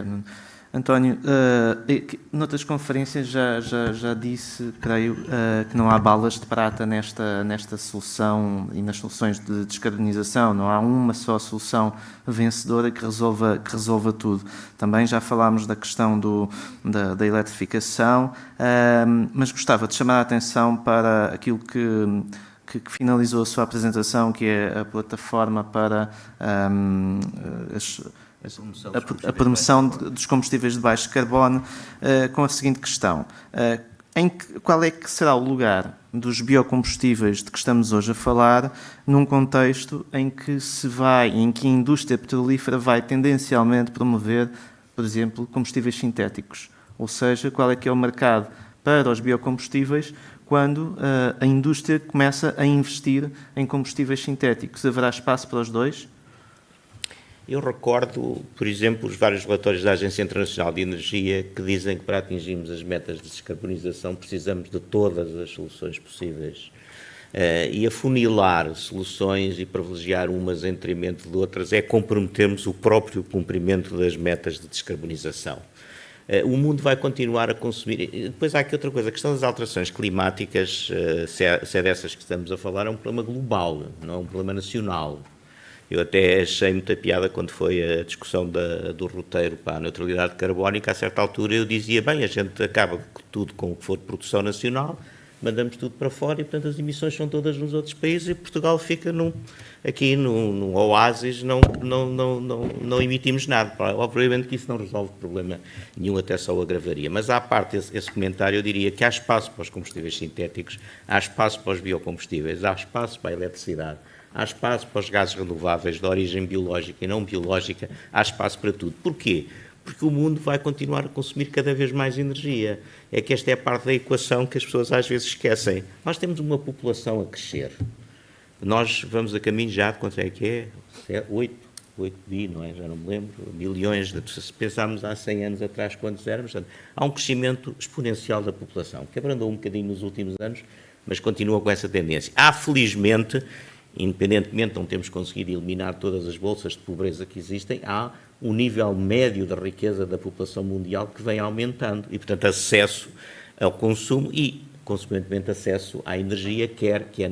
Nuno. António, noutras conferências já disse, creio, que não há balas de prata nesta solução e nas soluções de descarbonização. Não há uma só solução vencedora que resolva tudo. Também já falámos da questão da eletrificação, mas gostava de chamar a atenção para aquilo que finalizou a sua apresentação, que é a plataforma para a promoção dos combustíveis de baixo carbono, com a seguinte questão. Qual é que será o lugar dos biocombustíveis de que estamos hoje a falar num contexto em que a indústria petrolífera vai tendencialmente promover, por exemplo, combustíveis sintéticos? Ou seja, qual é que é o mercado para os biocombustíveis quando a indústria começa a investir em combustíveis sintéticos? Haverá espaço para os dois? Eu recordo, por exemplo, os vários relatórios da Agência Internacional de Energia que dizem que para atingirmos as metas de descarbonização precisamos de todas as soluções possíveis. E afunilar soluções e privilegiar umas em detrimento de outras é comprometermos o próprio cumprimento das metas de descarbonização. O mundo vai continuar a consumir. Depois há aqui outra coisa, a questão das alterações climáticas, se é dessas que estamos a falar, é um problema global, não é um problema nacional. Eu até achei muita piada quando foi a discussão do roteiro para a neutralidade carbónica. A certa altura eu dizia, bem, a gente acaba tudo com o que for de produção nacional, mandamos tudo para fora e, portanto, as emissões são todas nos outros países e Portugal fica aqui num oásis, não emitimos nada. Obviamente que isso não resolve problema nenhum, até só o agravaria. Mas à parte esse comentário, eu diria que há espaço para os combustíveis sintéticos, há espaço para os biocombustíveis, há espaço para a eletricidade, há espaço para os gases renováveis de origem biológica e não biológica, há espaço para tudo. Porquê? Porque o mundo vai continuar a consumir cada vez mais energia. É que esta é a parte da equação que as pessoas às vezes esquecem. Nós temos uma população a crescer. Nós vamos a caminho já de quanto é que é? 8 bi, não é? Já não me lembro. Milhões, se pensarmos há 100 anos atrás quantos éramos. Há um crescimento exponencial da população, que abrandou um bocadinho nos últimos anos, mas continua com essa tendência. Há, felizmente, independentemente de não termos conseguido eliminar todas as bolsas de pobreza que existem, há um nível médio da riqueza da população mundial que vem aumentando e, portanto, acesso ao consumo e, consequentemente, acesso à energia, quer que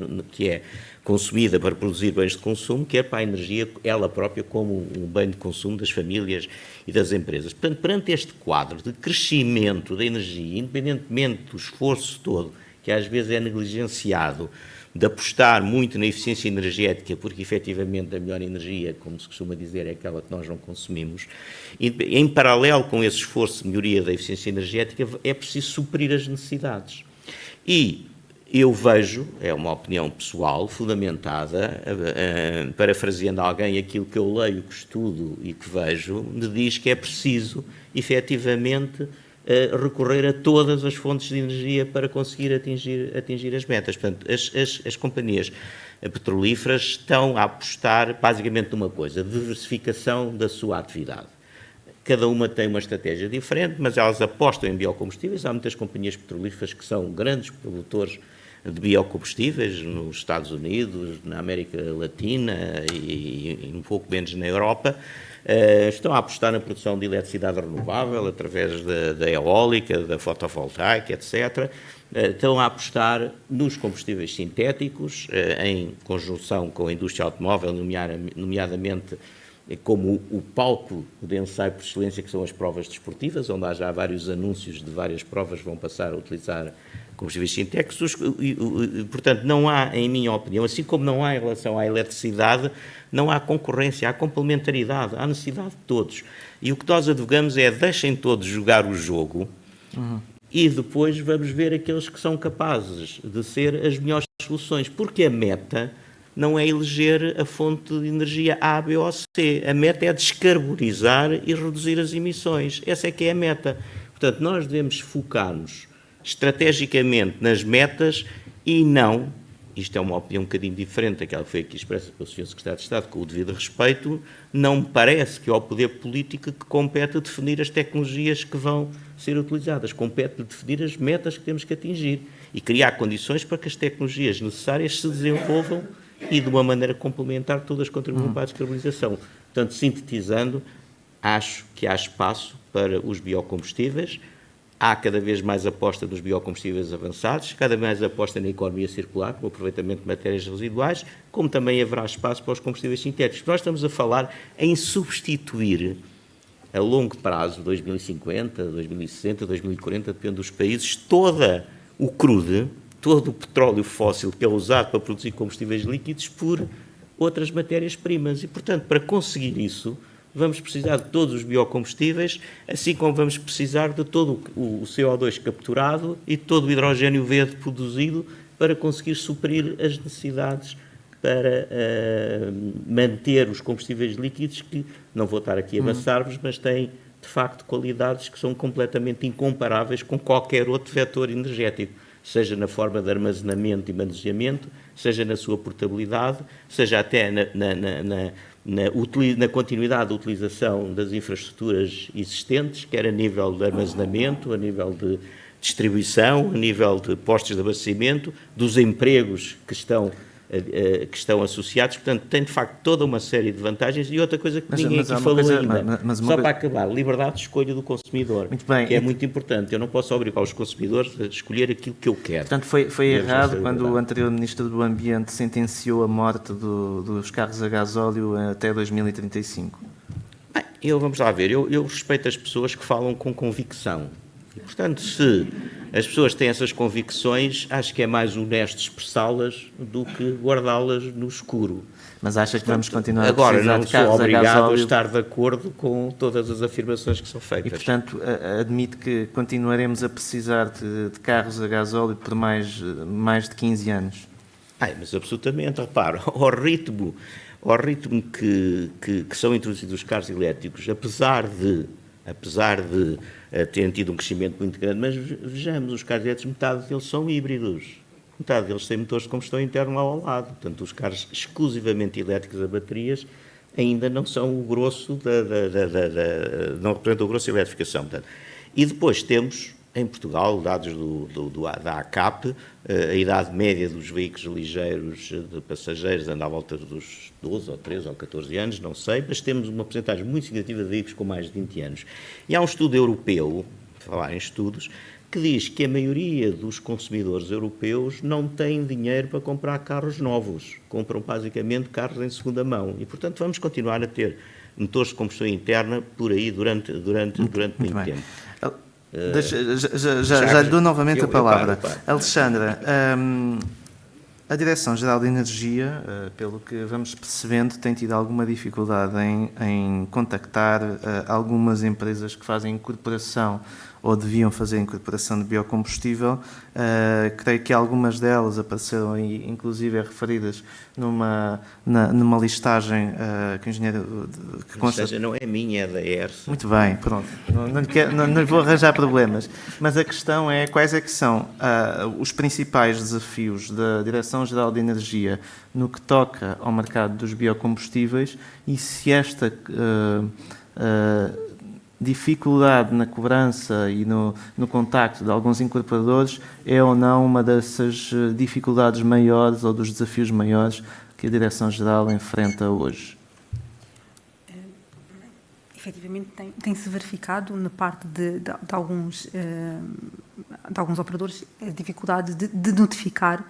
é consumida para produzir bens de consumo, quer para a energia ela própria como um bem de consumo das famílias e das empresas. Portanto, perante este quadro de crescimento da energia, independentemente do esforço todo, que às vezes é negligenciado, de apostar muito na eficiência energética, porque efetivamente a melhor energia, como se costuma dizer, é aquela que nós não consumimos, e em paralelo com esse esforço de melhoria da eficiência energética, é preciso suprir as necessidades. E eu vejo, é uma opinião pessoal, fundamentada, parafraseando alguém, aquilo que eu leio, que estudo e que vejo, me diz que é preciso, efetivamente, recorrer a todas as fontes de energia para conseguir atingir as metas. Portanto, as companhias petrolíferas estão a apostar basicamente numa coisa, diversificação da sua atividade. Cada uma tem uma estratégia diferente, mas elas apostam em biocombustíveis. Há muitas companhias petrolíferas que são grandes produtores de biocombustíveis nos Estados Unidos, na América Latina e um pouco menos na Europa. Estão a apostar na produção de eletricidade renovável através da eólica, da fotovoltaica, etc. Estão a apostar nos combustíveis sintéticos, em conjunção com a indústria automóvel, nomeadamente como o palco de ensaio por excelência, que são as provas desportivas, onde há já vários anúncios de várias provas que vão passar a utilizar combustíveis sintéticos. Portanto, não há, em minha opinião, assim como não há em relação à eletricidade, não há concorrência, há complementaridade, há necessidade de todos. E o que nós advogamos é deixem todos jogar o jogo e depois vamos ver aqueles que são capazes de ser as melhores soluções, porque a meta não é eleger a fonte de energia A, B ou C. A meta é descarbonizar e reduzir as emissões. Essa é que é a meta. Portanto, nós devemos focar-nos estrategicamente nas metas e não, isto é uma opinião um bocadinho diferente daquela que foi aqui expressa pelo Sr. Secretário de Estado, com o devido respeito, não me parece que é ao poder político que compete definir as tecnologias que vão ser utilizadas. Compete definir as metas que temos que atingir e criar condições para que as tecnologias necessárias se desenvolvam e, de uma maneira complementar, todas contribuam para a descarbonização. Portanto, sintetizando, acho que há espaço para os biocombustíveis. Há cada vez mais aposta nos biocombustíveis avançados, cada vez mais aposta na economia circular, com o aproveitamento de matérias residuais, como também haverá espaço para os combustíveis sintéticos. Nós estamos a falar em substituir, a longo prazo, 2050, 2060, 2040, depende dos países, todo o crude, todo o petróleo fóssil que é usado para produzir combustíveis líquidos por outras matérias-primas. E, portanto, para conseguir isso, vamos precisar de todos os biocombustíveis, assim como vamos precisar de todo o CO2 capturado e de todo o hidrogênio verde produzido para conseguir suprir as necessidades para manter os combustíveis líquidos, que não vou estar aqui a amassar-vos, mas têm, de facto, qualidades que são completamente incomparáveis com qualquer outro vetor energético, seja na forma de armazenamento e manuseamento, seja na sua portabilidade, seja até na continuidade da utilização das infraestruturas existentes, quer a nível de armazenamento, a nível de distribuição, a nível de postos de abastecimento, dos empregos que estão associados. Portanto, tem de facto toda uma série de vantagens. E outra coisa que ninguém aqui falou ainda, só para acabar, liberdade de escolha do consumidor, que é muito importante. Eu não posso obrigar os consumidores a escolher aquilo que eu quero. Portanto, foi errado quando o anterior Ministro do Ambiente sentenciou a morte dos carros a gasóleo até 2035. Bem, vamos lá ver, eu respeito as pessoas que falam com convicção. E, portanto, se as pessoas têm essas convicções, acho que é mais honesto expressá-las do que guardá-las no escuro. Mas acha que vamos continuar a agora precisar não de carros sou obrigado a gasóleo? A estar de acordo com todas as afirmações que são feitas. E, portanto, admite que continuaremos a precisar de carros a gasóleo por mais de 15 anos? Mas absolutamente, repara, ao ritmo que são introduzidos os carros elétricos, apesar de terem tido um crescimento muito grande, mas vejamos, os carros elétricos, metade deles são híbridos, metade deles têm motores de combustão interna lá ao lado. Portanto, os carros exclusivamente elétricos a baterias ainda não são o grosso não representam o grosso da eletrificação. Portanto. E depois temos, em Portugal, dados da ACAP, a idade média dos veículos ligeiros de passageiros anda à volta dos 12 ou 13 ou 14 anos, não sei, mas temos uma porcentagem muito significativa de veículos com mais de 20 anos. E há um estudo europeu, falar em estudos, que diz que a maioria dos consumidores europeus não tem dinheiro para comprar carros novos, compram basicamente carros em segunda mão. E, portanto, vamos continuar a ter motores de combustão interna por aí durante muito tempo. Já lhe dou novamente a palavra. Alexandra, a Direção-Geral de Energia, pelo que vamos percebendo, tem tido alguma dificuldade em contactar algumas empresas que fazem incorporação ou deviam fazer incorporação de biocombustível. Creio que algumas delas apareceram aí, inclusive referidas numa listagem que o engenheiro... A listagem não é minha, é da ERSA. Muito bem, pronto. Não lhe vou arranjar problemas. Mas a questão é quais é que são os principais desafios da Direção-Geral de Energia no que toca ao mercado dos biocombustíveis e se esta dificuldade na cobrança e no contacto de alguns incorporadores é ou não uma dessas dificuldades maiores ou dos desafios maiores que a Direção-Geral enfrenta hoje? Efetivamente tem-se verificado na parte de alguns operadores a dificuldade de notificar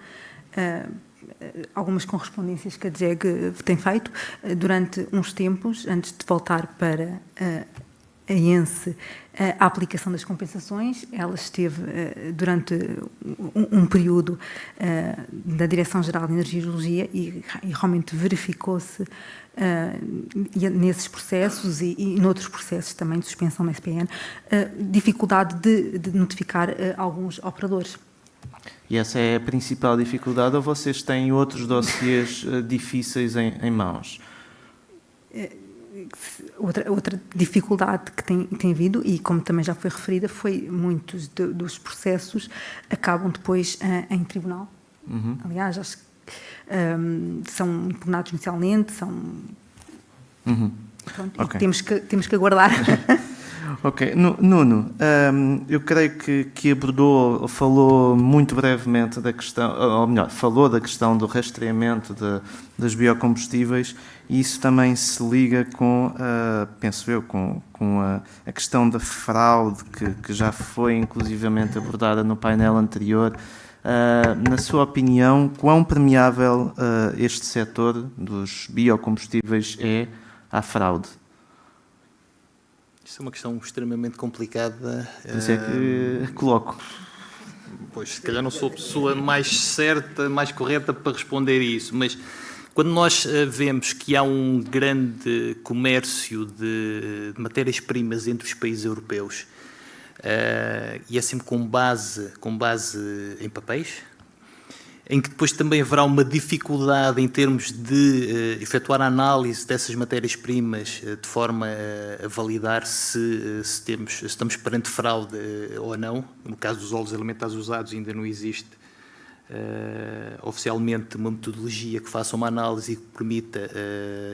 algumas correspondências que a DGEG tem feito durante uns tempos, antes de voltar para a ENSE, a aplicação das compensações. Ela esteve durante um período da Direção-Geral de Energia e Geologia e realmente verificou-se nesses processos e noutros processos também de suspensão da SPN, dificuldade de notificar alguns operadores. E essa é a principal dificuldade ou vocês têm outros dossiês difíceis em mãos? Outra dificuldade que tem havido, e como também já foi referida, foi muitos dos processos acabam depois em tribunal. Uhum. Aliás, acho que são impugnados inicialmente, são... Uhum. Pronto, okay. E temos que aguardar. Ok. Nuno, eu creio que falou muito brevemente da questão, ou melhor, falou da questão do rastreamento dos biocombustíveis e isso também se liga com, penso eu, com a questão da fraude que já foi inclusivamente abordada no painel anterior. Na sua opinião, quão permeável este setor dos biocombustíveis é à fraude? Isso é uma questão extremamente complicada. Por isso é que coloco. Pois, se calhar não sou a pessoa mais certa, mais correta para responder isso, mas quando nós vemos que há um grande comércio de matérias-primas entre os países europeus, e é sempre com base em papéis, em que depois também haverá uma dificuldade em termos de efetuar a análise dessas matérias-primas de forma a validar se estamos perante fraude ou não. No caso dos óleos alimentares usados ainda não existe oficialmente uma metodologia que faça uma análise e que permita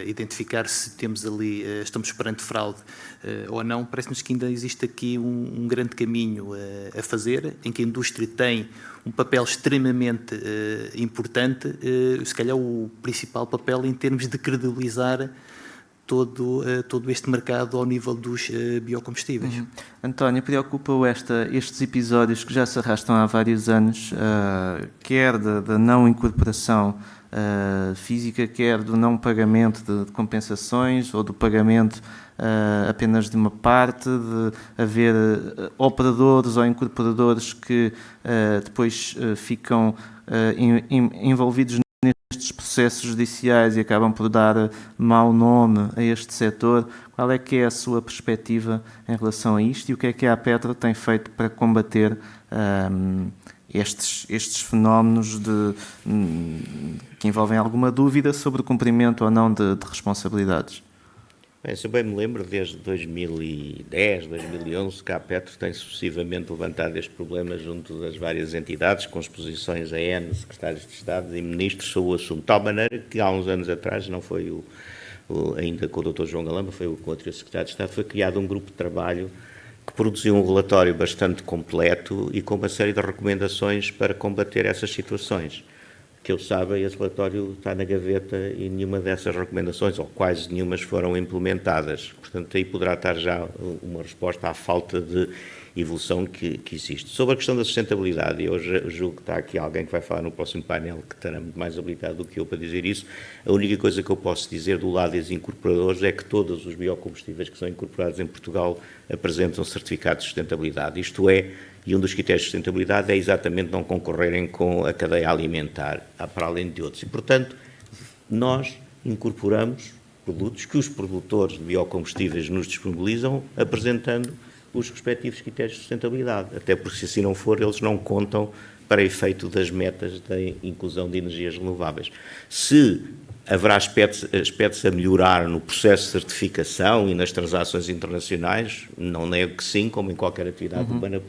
identificar se temos ali, estamos perante fraude ou não. Parece-nos que ainda existe aqui um grande caminho a fazer, em que a indústria tem um papel extremamente importante, se calhar o principal papel em termos de credibilizar todo este mercado ao nível dos biocombustíveis. António, preocupa-o estes episódios que já se arrastam há vários anos, quer da não incorporação física, quer do não pagamento de compensações ou do pagamento apenas de uma parte, de haver operadores ou incorporadores que depois ficam envolvidos nestes processos judiciais e acabam por dar mau nome a este setor. Qual é que é a sua perspectiva em relação a isto e o que é a Petra tem feito para combater estes fenómenos que envolvem alguma dúvida sobre o cumprimento ou não de responsabilidades? Bem, se eu bem me lembro, desde 2010, 2011, que a Petro tem sucessivamente levantado este problema junto das várias entidades, com exposições a N secretários de Estado e ministros sobre o assunto, de tal maneira que há uns anos atrás, não foi ainda com o Dr. João Galamba, foi com outro secretário de Estado, foi criado um grupo de trabalho que produziu um relatório bastante completo e com uma série de recomendações para combater essas situações. Que eu saiba, esse relatório está na gaveta e nenhuma dessas recomendações, ou quase nenhumas, foram implementadas. Portanto, aí poderá estar já uma resposta à falta de evolução que existe. Sobre a questão da sustentabilidade, eu julgo que está aqui alguém que vai falar no próximo painel que estará muito mais habilitado do que eu para dizer isso. A única coisa que eu posso dizer do lado dos incorporadores é que todos os biocombustíveis que são incorporados em Portugal apresentam certificados de sustentabilidade. Isto é, e um dos critérios de sustentabilidade é exatamente não concorrerem com a cadeia alimentar, para além de outros. E, portanto, nós incorporamos produtos que os produtores de biocombustíveis nos disponibilizam, apresentando os respectivos critérios de sustentabilidade. Até porque, se assim não for, eles não contam para efeito das metas da inclusão de energias renováveis. Se haverá aspectos a melhorar no processo de certificação e nas transações internacionais, não nego que sim, como em qualquer atividade urbana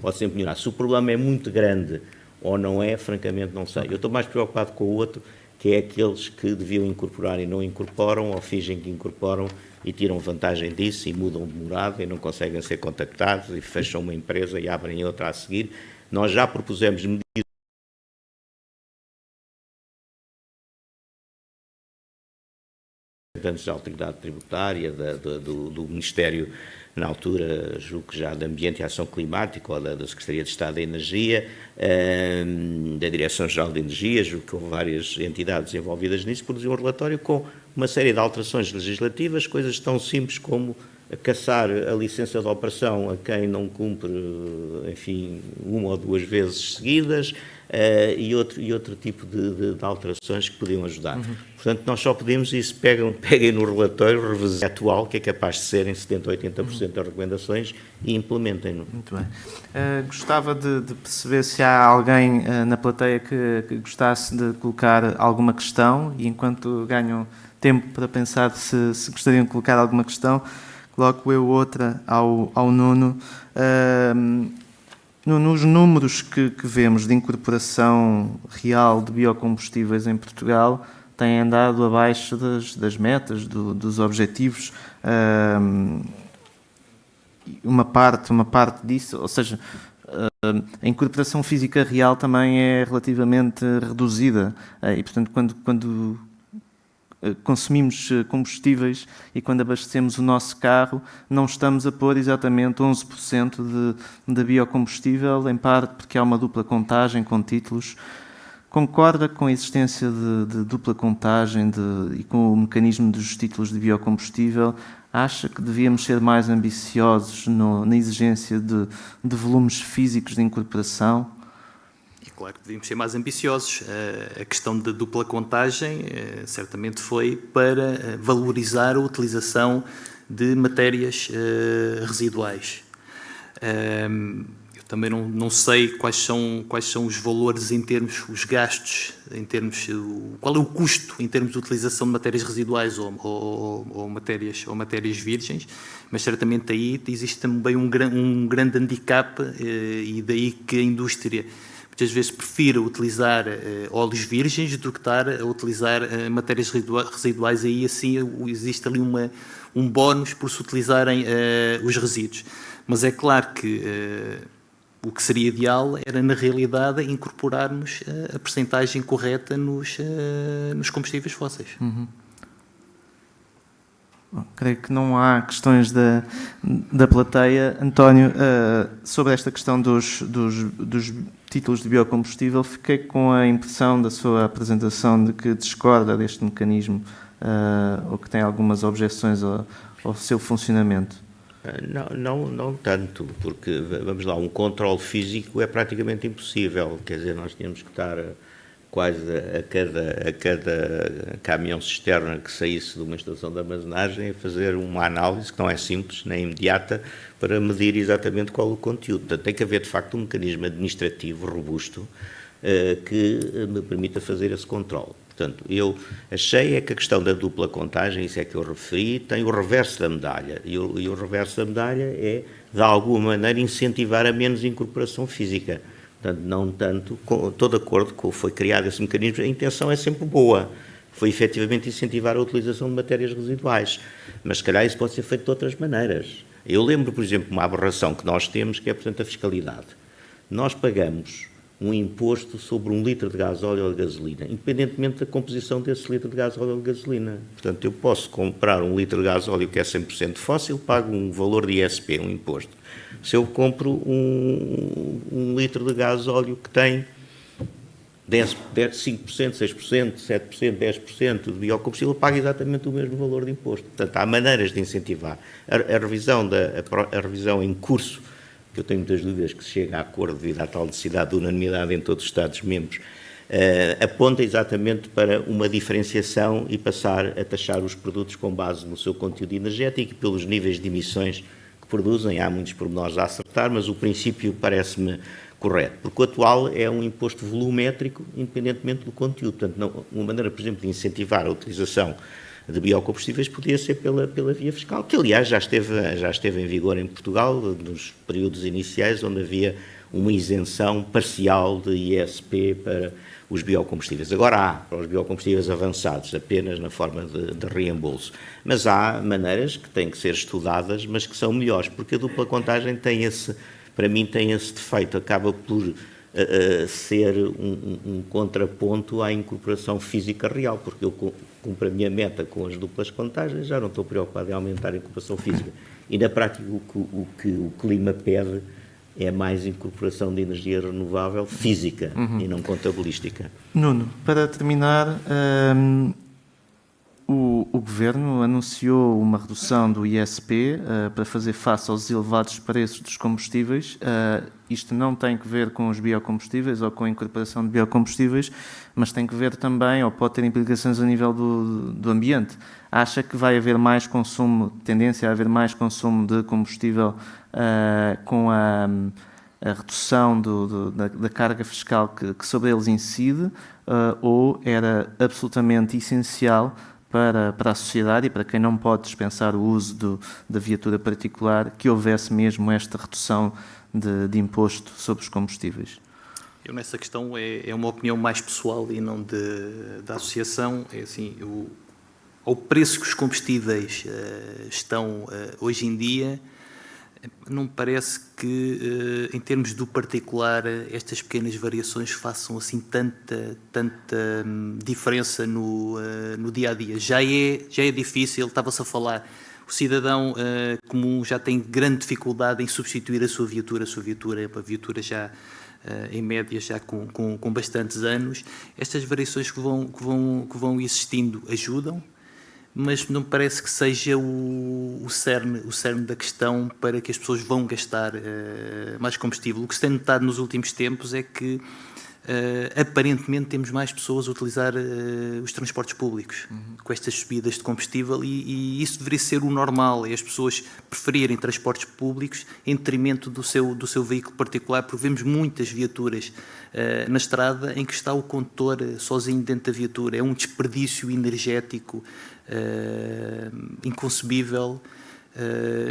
pode sempre melhorar. Se o problema é muito grande ou não é, francamente não sei. Eu estou mais preocupado com o outro, que é aqueles que deviam incorporar e não incorporam, ou fingem que incorporam e tiram vantagem disso e mudam de morada e não conseguem ser contactados e fecham uma empresa e abrem outra a seguir. Nós já propusemos medidas representantes da autoridade tributária, do Ministério, na altura, julgo que já de Ambiente e Ação Climática, ou da Secretaria de Estado da Energia, da Direção-Geral de Energia, julgo que houve várias entidades envolvidas nisso, produziu um relatório com uma série de alterações legislativas, coisas tão simples como caçar a licença de operação a quem não cumpre, enfim, uma ou duas vezes seguidas, e outro tipo de alterações que podiam ajudar. Portanto, nós só pedimos isso, peguem no relatório atual, que é capaz de ser em 70% ou 80% das recomendações, e implementem-no. Muito bem. Gostava de perceber se há alguém na plateia que gostasse de colocar alguma questão, e enquanto ganham tempo para pensar se gostariam de colocar alguma questão, coloco eu outra ao Nuno. Nos números que vemos de incorporação real de biocombustíveis em Portugal, têm andado abaixo das metas, dos objetivos. Uma parte disso, ou seja, a incorporação física real também é relativamente reduzida. E, portanto, quando consumimos combustíveis e quando abastecemos o nosso carro não estamos a pôr exatamente 11% de biocombustível, em parte porque há uma dupla contagem com títulos. Concorda com a existência de dupla contagem e com o mecanismo dos títulos de biocombustível? Acha que devíamos ser mais ambiciosos na exigência de volumes físicos de incorporação? É claro que devíamos ser mais ambiciosos. A questão da dupla contagem certamente foi para valorizar a utilização de matérias residuais. Eu também não sei quais são os valores em termos, os gastos, em termos, qual é o custo em termos de utilização de matérias residuais ou matérias virgens, mas certamente aí existe também um grande handicap e daí que a indústria muitas vezes prefira utilizar óleos virgens do que estar a utilizar matérias residuais. Aí assim existe ali um bónus por se utilizarem os resíduos. Mas é claro que o que seria ideal era, na realidade, incorporarmos a percentagem correta nos combustíveis fósseis. Bom, creio que não há questões da plateia. António, sobre esta questão dos títulos de biocombustível, fiquei com a impressão da sua apresentação de que discorda deste mecanismo ou que tem algumas objeções ao seu funcionamento. Não tanto, porque, vamos lá, um controle físico é praticamente impossível. Quer dizer, nós tínhamos que estar quase a cada caminhão cisterna que saísse de uma estação de armazenagem a fazer uma análise, que não é simples, nem imediata, para medir exatamente qual o conteúdo. Portanto, tem que haver, de facto, um mecanismo administrativo robusto que me permita fazer esse controle. Portanto, eu achei que a questão da dupla contagem, isso é que eu referi, tem o reverso da medalha. E o reverso da medalha é, de alguma maneira, incentivar a menos incorporação física. Portanto, não tanto, estou de acordo com foi criado esse mecanismo, a intenção é sempre boa. Foi efetivamente incentivar a utilização de matérias residuais. Mas, se calhar, isso pode ser feito de outras maneiras. Eu lembro, por exemplo, uma aberração que nós temos, que é, portanto, a fiscalidade. Nós pagamos um imposto sobre 1 litro de gasóleo ou de gasolina, independentemente da composição desse litro de gasóleo ou de gasolina. Portanto, eu posso comprar 1 litro de gasóleo que é 100% fóssil, pago um valor de ISP, um imposto. Se eu compro um litro de gasóleo que tem 5%, 6%, 7%, 10% de biocombustível, pago exatamente o mesmo valor de imposto. Portanto, há maneiras de incentivar. A revisão em curso, que eu tenho muitas dúvidas que se chegue a acordo devido à tal necessidade de unanimidade em todos os Estados-membros, aponta exatamente para uma diferenciação e passar a taxar os produtos com base no seu conteúdo energético e pelos níveis de emissões que produzem. Há muitos pormenores a acertar, mas o princípio parece-me correto, porque o atual é um imposto volumétrico, independentemente do conteúdo. Portanto, uma maneira, por exemplo, de incentivar a utilização de biocombustíveis podia ser pela via fiscal, que aliás já esteve em vigor em Portugal nos períodos iniciais, onde havia uma isenção parcial de ISP para os biocombustíveis. Agora há para os biocombustíveis avançados, apenas na forma de reembolso. Mas há maneiras que têm que ser estudadas, mas que são melhores, porque a dupla contagem para mim tem esse defeito, acaba por ser um contraponto à incorporação física real, porque eu cumpro a minha meta com as duplas contagens, já não estou preocupado em aumentar a incorporação física. E na prática o que o clima pede é mais incorporação de energia renovável física e não contabilística. Nuno, para terminar, o Governo anunciou uma redução do ISP para fazer face aos elevados preços dos combustíveis. Isto não tem que ver com os biocombustíveis ou com a incorporação de biocombustíveis, mas tem que ver também, ou pode ter implicações a nível do ambiente. Acha que vai haver mais consumo, tendência a haver mais consumo de combustível com a redução da carga fiscal que sobre eles incide, ou era absolutamente essencial para a sociedade e para quem não pode dispensar o uso da viatura particular, que houvesse mesmo esta redução de imposto sobre os combustíveis? Eu, nessa questão, é uma opinião mais pessoal e não da associação. É assim, ao preço que os combustíveis estão hoje em dia, Não me parece que, em termos do particular, estas pequenas variações façam assim tanta diferença no dia-a-dia. Já é difícil, estava-se a falar, o cidadão comum já tem grande dificuldade em substituir a sua viatura a viatura já, em média, já com bastantes anos. Estas variações que vão existindo ajudam, mas não me parece que seja o cerne da questão para que as pessoas vão gastar mais combustível. O que se tem notado nos últimos tempos é que, aparentemente, temos mais pessoas a utilizar os transportes públicos, com estas subidas de combustível, e isso deveria ser o normal, é as pessoas preferirem transportes públicos em detrimento do seu veículo particular, porque vemos muitas viaturas na estrada em que está o condutor sozinho dentro da viatura. É um desperdício energético inconcebível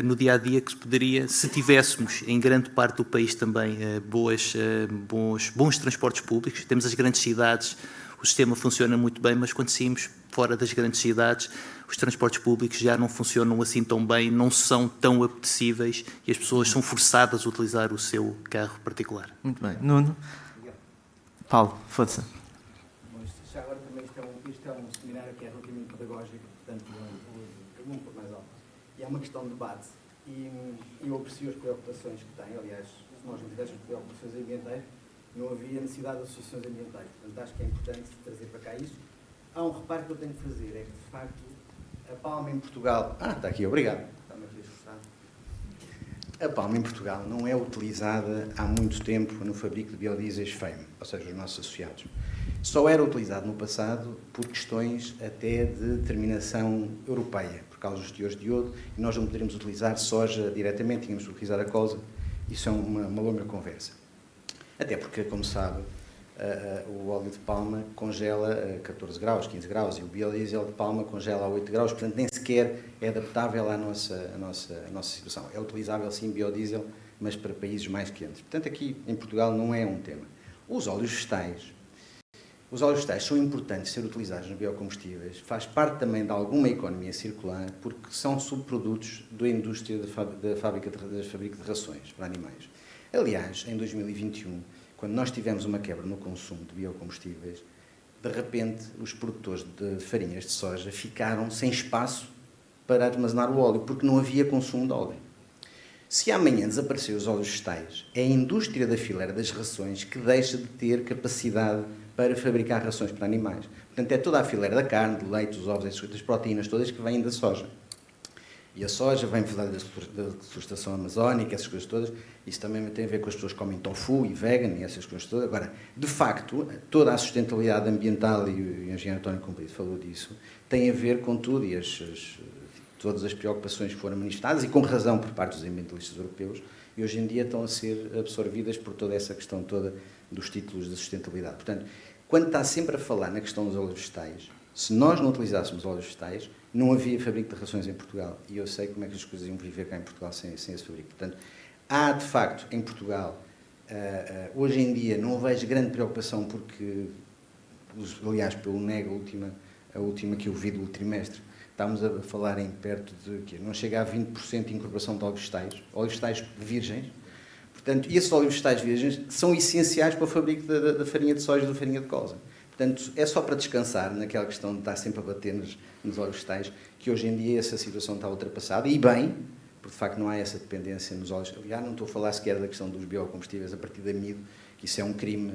no dia-a-dia, que se poderia, se tivéssemos em grande parte do país também bons transportes públicos. Temos as grandes cidades, o sistema funciona muito bem, mas quando saímos fora das grandes cidades, os transportes públicos já não funcionam assim tão bem, não são tão apetecíveis e as pessoas são forçadas a utilizar o seu carro particular. Muito bem. Nuno? Paulo, força. Já agora também isto é um seminário que é relativamente pedagógico, portanto eu vou um pouco mais alto. E é uma questão de debate. E eu aprecio as preocupações que tem. Aliás, se nós não tivéssemos preocupações ambientais, não havia necessidade de associações ambientais. Portanto, acho que é importante trazer para cá isso. Há um reparo que eu tenho que fazer, é que, de facto, a palma em Portugal... está aqui, obrigado. Está-me aqui a esforçar. A palma em Portugal não é utilizada há muito tempo no fabrico de biodiesel FEM, ou seja, os nossos associados. Só era utilizado no passado por questões até de determinação europeia, por causa dos teores de iodo, e nós não poderíamos utilizar soja diretamente, tínhamos de utilizar a colza. Isso é uma longa conversa. Até porque, como sabe, o óleo de palma congela a 14 graus, 15 graus, e o biodiesel de palma congela a 8 graus, portanto nem sequer é adaptável à nossa situação. É utilizável sim biodiesel, mas para países mais quentes. Portanto, aqui em Portugal não é um tema. Os óleos vegetais são importantes ser utilizados nos biocombustíveis, faz parte também de alguma economia circular, porque são subprodutos da indústria da fábrica de rações para animais. Aliás, em 2021, quando nós tivemos uma quebra no consumo de biocombustíveis, de repente os produtores de farinhas de soja ficaram sem espaço para armazenar o óleo, porque não havia consumo de óleo. Se amanhã desaparecer os óleos vegetais, é a indústria da fileira das rações que deixa de ter capacidade para fabricar rações para animais. Portanto, é toda a fileira da carne, do leite, dos ovos, das proteínas todas que vêm da soja. E a soja vem da deflorestação amazónica, essas coisas todas. Isso também tem a ver com as pessoas que comem tofu e vegan e essas coisas todas. Agora, de facto, toda a sustentabilidade ambiental, e o engenheiro António Cumprido falou disso, tem a ver com tudo e todas as preocupações que foram manifestadas, e com razão por parte dos ambientalistas europeus, e hoje em dia estão a ser absorvidas por toda essa questão toda dos títulos de sustentabilidade. Portanto, quando está sempre a falar na questão dos óleos vegetais, se nós não utilizássemos óleos vegetais, não havia fabrico de rações em Portugal. E eu sei como é que as coisas iam viver cá em Portugal sem esse fabrico. Portanto, há, de facto, em Portugal, hoje em dia, não vejo grande preocupação, porque, aliás, pelo NEG, a última que eu vi do trimestre, estamos a falar em perto de quê? Não chega a 20% de incorporação de óleos vegetais virgens. Portanto, e esses óleos vegetais virgens são essenciais para o fabrico da farinha de soja e da farinha de colza. Portanto, é só para descansar naquela questão de estar sempre a bater nos óleos vegetais, que hoje em dia essa situação está ultrapassada, e bem, porque de facto não há essa dependência nos óleos. Aliás, não estou a falar sequer da questão dos biocombustíveis a partir de amido, que isso é um crime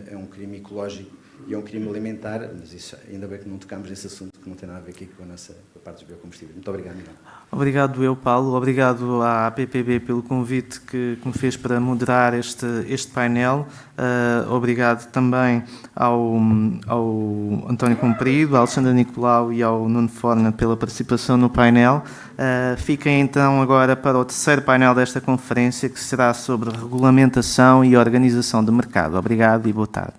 ecológico e é um crime alimentar, mas isso, ainda bem que não tocamos nesse assunto, que não tem nada a ver aqui com a parte dos biocombustíveis. Muito obrigado, Miguel. Obrigado eu, Paulo. Obrigado à APPB pelo convite que me fez para moderar este painel. Obrigado também ao António Cumprido, ao Alexandre Nicolau e ao Nuno Forna pela participação no painel. Fiquem então agora para o terceiro painel desta conferência, que será sobre regulamentação e organização de mercado. Obrigado e boa tarde.